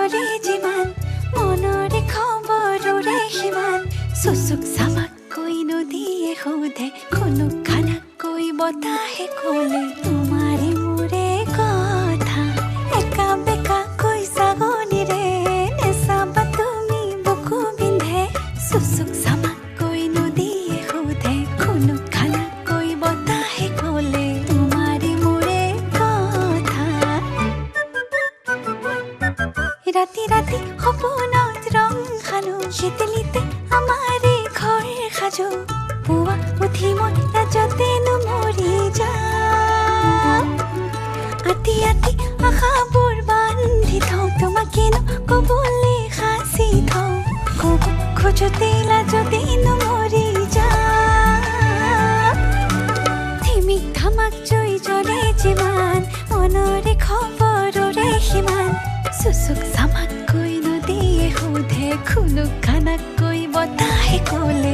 জলে যিমান মনৰে খবৰৰে সিমান চুচুক চামাককৈ নদীয়ে সোধে খুনুক খানাকৈ বতাহে ক'লে তোমাৰে মোৰে কথা একা বেকাকৈ ছাগলীৰে নেচাবা তুমি বুকু বিন্ধে চুচুক চামাককৈ নদীয়ে সোধে খুনুক খানাকৈ বতাহে ক'লে তোমাৰে মোৰে কথা ৰাতি ৰাতি সপোনত ৰং সানো শীতলিতে আমাৰে ঘৰ সাজো পুৱা উঠি মই লাজতেনো মৰি যাওঁ আতি আতি আশাবোৰ বান্ধি থওঁ তোমাকেনো ক'বলৈ সাঁচি থওঁ ক'ব খোজোতে লাজতেনো মৰি যাওঁ ধিমিক ধামাক জুই জ্বলে যিমান মনৰে খবৰৰে সিমান চুচুক চামাককৈ নদীয়ে সোধে খুনুক খানাকৈ বতাহে ক'লে